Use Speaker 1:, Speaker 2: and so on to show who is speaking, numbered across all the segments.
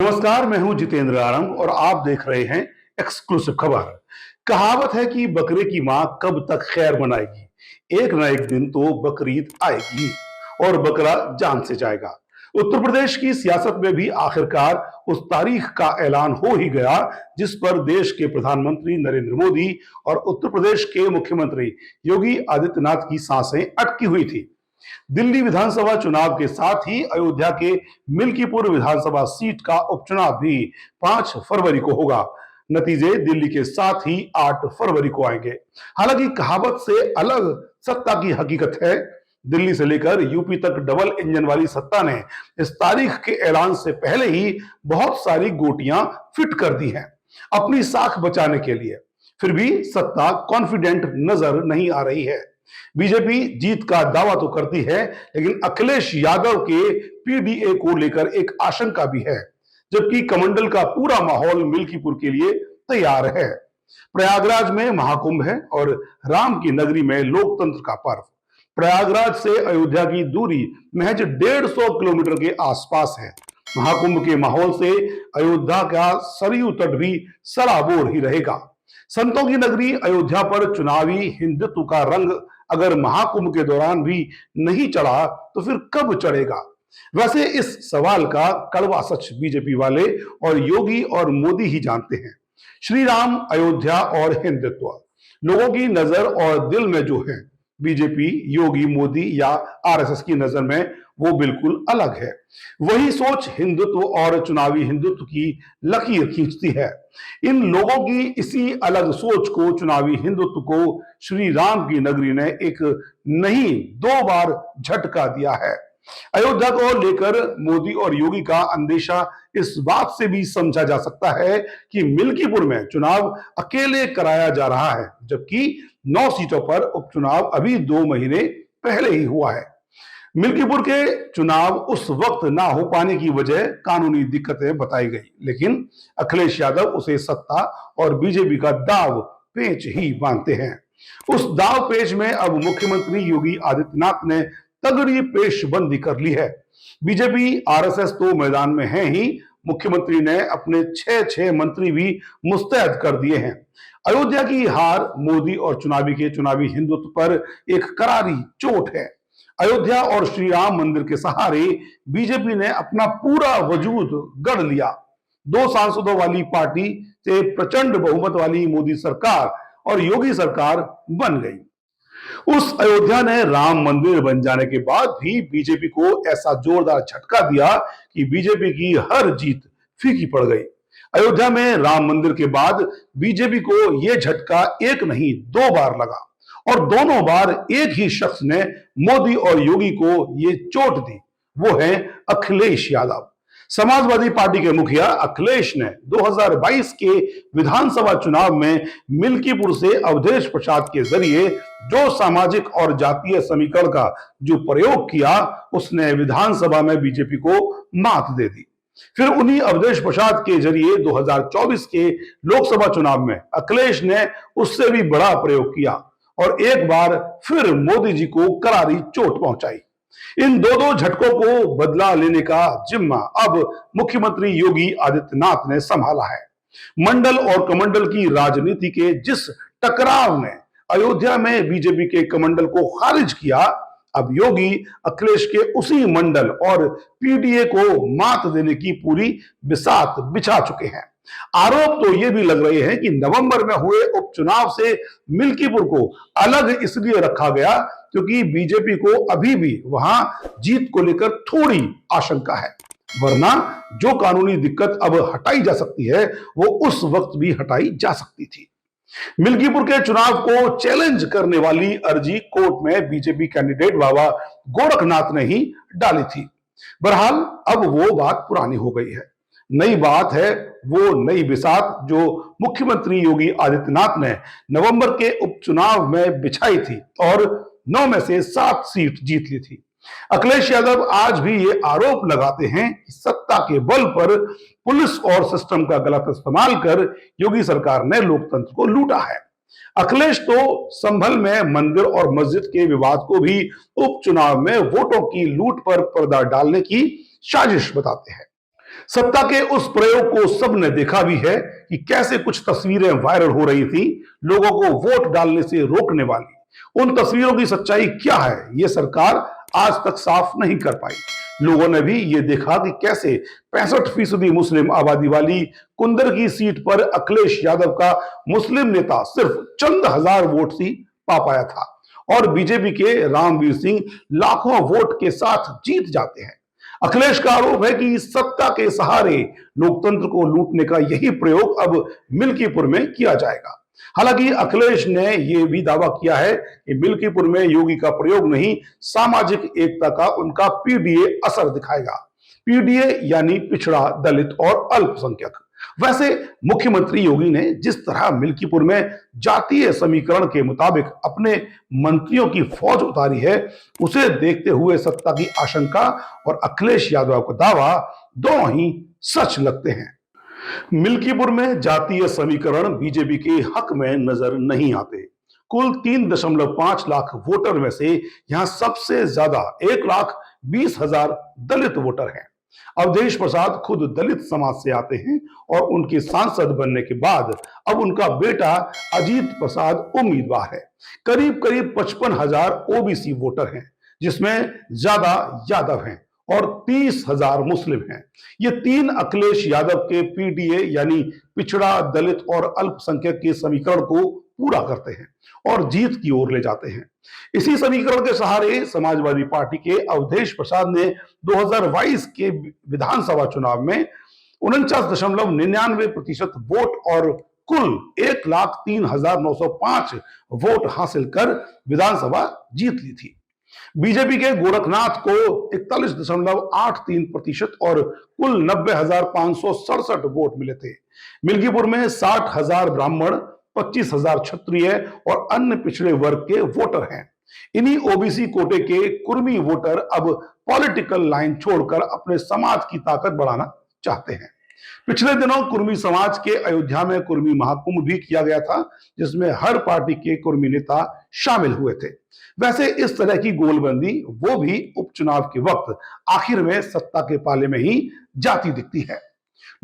Speaker 1: नमस्कार, मैं हूं जितेंद्र आरंग और आप देख रहे हैं एक्सक्लूसिव खबर। कहावत है कि बकरे की मां कब तक खैर मनाएगी, एक ना एक दिन तो बकरीद आएगी और बकरा जान से जाएगा। उत्तर प्रदेश की सियासत में भी आखिरकार उस तारीख का ऐलान हो ही गया जिस पर देश के प्रधानमंत्री नरेंद्र मोदी और उत्तर प्रदेश के मुख्यमंत्री योगी आदित्यनाथ की सांसें अटकी हुई थी। दिल्ली विधानसभा चुनाव के साथ ही अयोध्या के मिल्कीपुर विधानसभा सीट का उपचुनाव भी 5 फरवरी को होगा। नतीजे दिल्ली के साथ ही 8 फरवरी को आएंगे। हालांकि कहावत से अलग सत्ता की हकीकत है। दिल्ली से लेकर यूपी तक डबल इंजन वाली सत्ता ने इस तारीख के ऐलान से पहले ही बहुत सारी गोटियां फिट कर दी हैं अपनी साख बचाने के लिए। फिर भी सत्ता कॉन्फिडेंट नजर नहीं आ रही है। बीजेपी जीत का दावा तो करती है, लेकिन अखिलेश यादव के पीडीए को लेकर एक आशंका भी है, जबकि कमंडल का पूरा माहौल मिल्कीपुर के लिए तैयार है। प्रयागराज में महाकुंभ है और राम की नगरी में लोकतंत्र का पर्व। प्रयागराज से अयोध्या की दूरी महज 150 किलोमीटर के आसपास है। महाकुंभ के माहौल से अयोध्या का सरयू तट भी सराबोर ही रहेगा। संतों की नगरी अयोध्या पर चुनावी हिंदुत्व का रंग अगर महाकुंभ के दौरान भी नहीं चढ़ा तो फिर कब चढ़ेगा? वैसे इस सवाल का कड़वा सच बीजेपी वाले और योगी और मोदी ही जानते हैं। श्री राम, अयोध्या और हिंदुत्व लोगों की नजर और दिल में जो है, बीजेपी, योगी, मोदी या आरएसएस की नजर में वो बिल्कुल अलग है। वही सोच हिंदुत्व और चुनावी हिंदुत्व की लकीर खींचती है। इन लोगों की इसी अलग सोच को, चुनावी हिंदुत्व को, श्री राम की नगरी ने एक नहीं 2 बार झटका दिया है। अयोध्या को लेकर मोदी और योगी का अंदेशा इस बात से भी समझा जा सकता है कि मिल्कीपुर में चुनाव अकेले कराया जा रहा है, जबकि 9 सीटों पर उपचुनाव अभी 2 महीने पहले ही हुआ है। मिल्कीपुर के चुनाव उस वक्त ना हो पाने की वजह कानूनी दिक्कतें बताई गई, लेकिन अखिलेश यादव उसे सत्ता और बीजेपी का दाव पेच ही मानते हैं। उस दाव पेच में अब मुख्यमंत्री योगी आदित्यनाथ ने तगड़ी पेशबंदी कर ली है। बीजेपी, आरएसएस तो मैदान में है ही, मुख्यमंत्री ने अपने 6 मंत्री भी मुस्तैद कर दिए हैं। अयोध्या की हार मोदी और चुनावी हिंदुत्व पर एक करारी चोट है। अयोध्या और श्री राम मंदिर के सहारे बीजेपी ने अपना पूरा वजूद गढ़ लिया। 2 सांसदों वाली पार्टी से प्रचंड बहुमत वाली मोदी सरकार और योगी सरकार बन गई। उस अयोध्या ने राम मंदिर बन जाने के बाद भी बीजेपी को ऐसा जोरदार झटका दिया कि बीजेपी की हर जीत फीकी पड़ गई। अयोध्या में राम मंदिर के बाद बीजेपी को यह झटका एक नहीं 2 बार लगा और दोनों बार एक ही शख्स ने मोदी और योगी को ये चोट दी। वो है अखिलेश यादव। समाजवादी पार्टी के मुखिया अखिलेश ने 2022 के विधानसभा चुनाव में मिल्कीपुर से अवधेश प्रसाद के जरिए जो सामाजिक और जातीय समीकरण का जो प्रयोग किया, उसने विधानसभा में बीजेपी को मात दे दी। फिर उन्हीं अवधेश प्रसाद के जरिए 2024 के लोकसभा चुनाव में अखिलेश ने उससे भी बड़ा प्रयोग किया और एक बार फिर मोदी जी को करारी चोट पहुंचाई। इन दो झटकों को बदला लेने का जिम्मा अब मुख्यमंत्री योगी आदित्यनाथ ने संभाला है। मंडल और कमंडल की राजनीति के जिस टकराव ने अयोध्या में बीजेपी के कमंडल को खारिज किया, अब योगी अखिलेश के उसी मंडल और पीडीए को मात देने की पूरी बिसात बिछा चुके हैं। आरोप तो ये भी लग रहे हैं कि नवंबर में हुए उपचुनाव से मिल्कीपुर को अलग इसलिए रखा गया क्योंकि बीजेपी को अभी भी वहां जीत को लेकर थोड़ी आशंका है, वरना जो कानूनी दिक्कत अब हटाई जा सकती है वो उस वक्त भी हटाई जा सकती थी। मिल्कीपुर के चुनाव को चैलेंज करने वाली अर्जी कोर्ट में बीजेपी कैंडिडेट बाबा गोरखनाथ ने ही डाली थी। बहरहाल अब वो बात पुरानी हो गई है। नई बात है वो नई बिसात जो मुख्यमंत्री योगी आदित्यनाथ ने नवंबर के उपचुनाव में बिछाई थी और 9 में से 7 सीट जीत ली थी। अखिलेश यादव आज भी ये आरोप लगाते हैं कि सत्ता के बल पर पुलिस और सिस्टम का गलत इस्तेमाल कर योगी सरकार ने लोकतंत्र को लूटा है। अखिलेश तो संभल में मंदिर और मस्जिद के विवाद को भी उपचुनाव में वोटों की लूट पर पर्दा डालने की साजिश बताते हैं। सत्ता के उस प्रयोग को सबने देखा भी है कि कैसे कुछ तस्वीरें वायरल हो रही थी लोगों को वोट डालने से रोकने वाली। उन तस्वीरों की सच्चाई क्या है, ये सरकार आज तक साफ नहीं कर पाई। लोगों ने भी ये देखा कि कैसे 65% मुस्लिम आबादी वाली कुंदर की सीट पर अखिलेश यादव का मुस्लिम नेता सिर्फ चंद हजार वोट ही पा पाया था और बीजेपी के रामवीर सिंह लाखों वोट के साथ जीत जाते हैं। अखिलेश का आरोप है कि सत्ता के सहारे लोकतंत्र को लूटने का यही प्रयोग अब मिल्कीपुर में किया जाएगा। हालांकि अखिलेश ने यह भी दावा किया है कि मिल्कीपुर में योगी का प्रयोग नहीं, सामाजिक एकता का उनका पीडीए असर दिखाएगा। पीडीए यानी पिछड़ा, दलित और अल्पसंख्यक। वैसे मुख्यमंत्री योगी ने जिस तरह मिल्कीपुर में जातीय समीकरण के मुताबिक अपने मंत्रियों की फौज उतारी है, उसे देखते हुए सत्ता की आशंका और अखिलेश यादव का दावा दोनों ही सच लगते हैं। मिल्कीपुर में जातीय समीकरण बीजेपी के हक में नजर नहीं आते। कुल 3.5 लाख वोटर में से यहां सबसे ज्यादा 1,20,000 दलित वोटर हैं। अवधेश प्रसाद खुद दलित समाज से आते हैं और उनके सांसद बनने के बाद अब उनका बेटा अजीत प्रसाद उम्मीदवार है। करीब करीब 55,000 ओबीसी वोटर हैं, जिसमें ज्यादा यादव हैं और 30,000 मुस्लिम हैं। ये तीन अखिलेश यादव के पीडीए यानी पिछड़ा, दलित और अल्पसंख्यक के समीकरण को पूरा करते हैं और जीत की ओर ले जाते हैं। इसी समीकरण के सहारे समाजवादी पार्टी के अवधेश प्रसाद ने 2022 के विधानसभा चुनाव में 49.99% वोट और कुल 1,03,905 वोट हासिल कर विधानसभा जीत ली थी। बीजेपी के गोरखनाथ को 41.83% और कुल 90,567 वोट मिले थे। मिल्कीपुर में 60,000 ब्राह्मण, 25,000 क्षत्रिय और अन्य पिछड़े वर्ग के वोटर हैं। इन्हीं ओबीसी कोटे के कुर्मी वोटर अब पॉलिटिकल लाइन छोड़कर अपने समाज की ताकत बढ़ाना चाहते हैं। पिछले दिनों कुर्मी समाज के अयोध्या में कुर्मी महाकुंभ भी किया गया था, जिसमें हर पार्टी के कुर्मी नेता शामिल हुए थे। वैसे इस तरह की गोलबंदी वो भी उपचुनाव के वक्त आखिर में सत्ता के पाले में ही जाती दिखती है।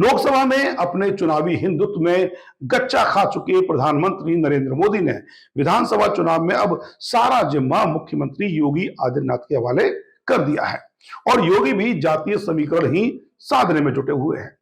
Speaker 1: लोकसभा में अपने चुनावी हिंदुत्व में गच्चा खा चुके प्रधानमंत्री नरेंद्र मोदी ने विधानसभा चुनाव में अब सारा जिम्मा मुख्यमंत्री योगी आदित्यनाथ के हवाले कर दिया है और योगी भी जातीय समीकरण ही साधने में जुटे हुए हैं।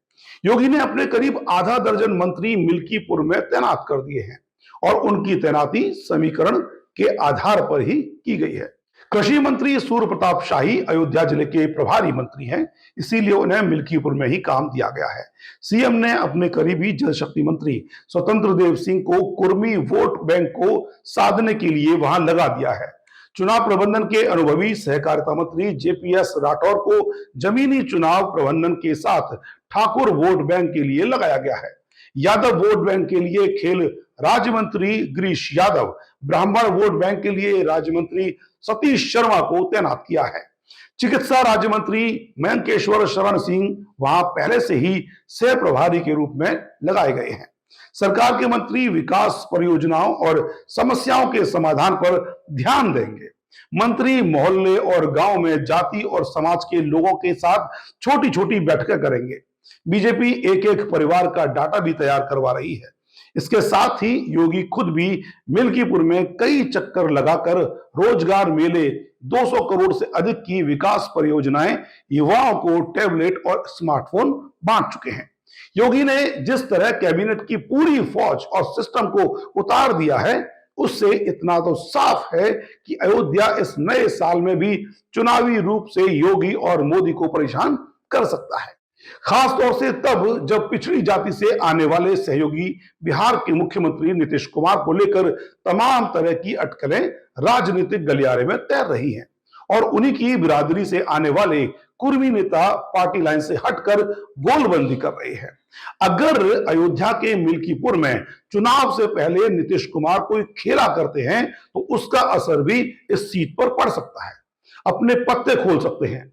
Speaker 1: योगी ने अपने करीब आधा दर्जन मंत्री मिल्कीपुर में तैनात कर दिए हैं और उनकी तैनाती समीकरण के आधार पर ही की गई है। कृषि मंत्री सूर्य प्रताप शाही अयोध्या जिले के प्रभारी मंत्री हैं, इसीलिए उन्हें मिल्कीपुर में ही काम दिया गया है। सीएम ने अपने करीबी जल शक्ति मंत्री स्वतंत्र देव सिंह को कुर्मी वोट बैंक को साधने के लिए वहां लगा दिया है। चुनाव प्रबंधन के अनुभवी सहकारिता मंत्री जेपीएस राठौर को जमीनी चुनाव प्रबंधन के साथ ठाकुर वोट बैंक के लिए लगाया गया है। यादव वोट बैंक के लिए खेल राज्य मंत्री गिरीश यादव, ब्राह्मण वोट बैंक के लिए राज्य मंत्री सतीश शर्मा को तैनात किया है। चिकित्सा राज्य मंत्री मयंकेश्वर शरण सिंह वहां पहले से ही सह प्रभारी के रूप में लगाए गए हैं। सरकार के मंत्री विकास परियोजनाओं और समस्याओं के समाधान पर ध्यान देंगे। मंत्री मोहल्ले और गांव में जाति और समाज के लोगों के साथ छोटी छोटी बैठकें करेंगे। बीजेपी एक एक परिवार का डाटा भी तैयार करवा रही है। इसके साथ ही योगी खुद भी मिल्कीपुर में कई चक्कर लगाकर रोजगार मेले, 200 करोड़ से अधिक की विकास परियोजनाएं, युवाओं को टैबलेट और स्मार्टफोन बांट चुके हैं। योगी ने जिस तरह कैबिनेट की पूरी फौज और सिस्टम को उतार दिया है, उससे इतना तो साफ है कि अयोध्या इस नए साल में भी चुनावी रूप से योगी और मोदी को परेशान कर सकता है। खास तौर से तब जब पिछड़ी जाति से आने वाले सहयोगी बिहार के मुख्यमंत्री नीतीश कुमार को लेकर तमाम तरह की अटकलें राजनीतिक गलियारे में तैर रही हैं और उन्हीं की बिरादरी से आने वाले कुर्मी नेता पार्टी लाइन से हटकर गोलबंदी कर रहे हैं। अगर अयोध्या के मिल्कीपुर में चुनाव से पहले नीतीश कुमार कोई खेला करते हैं तो उसका असर भी इस सीट पर पड़ सकता है, अपने पत्ते खोल सकते हैं।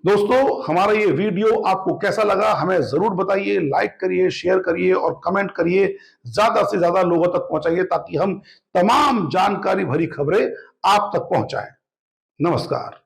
Speaker 1: दोस्तों, हमारा ये वीडियो आपको कैसा लगा हमें जरूर बताइए। लाइक करिए, शेयर करिए और कमेंट करिए। ज्यादा से ज्यादा लोगों तक पहुंचाइए ताकि हम तमाम जानकारी भरी खबरें आप तक पहुंचाएं। नमस्कार।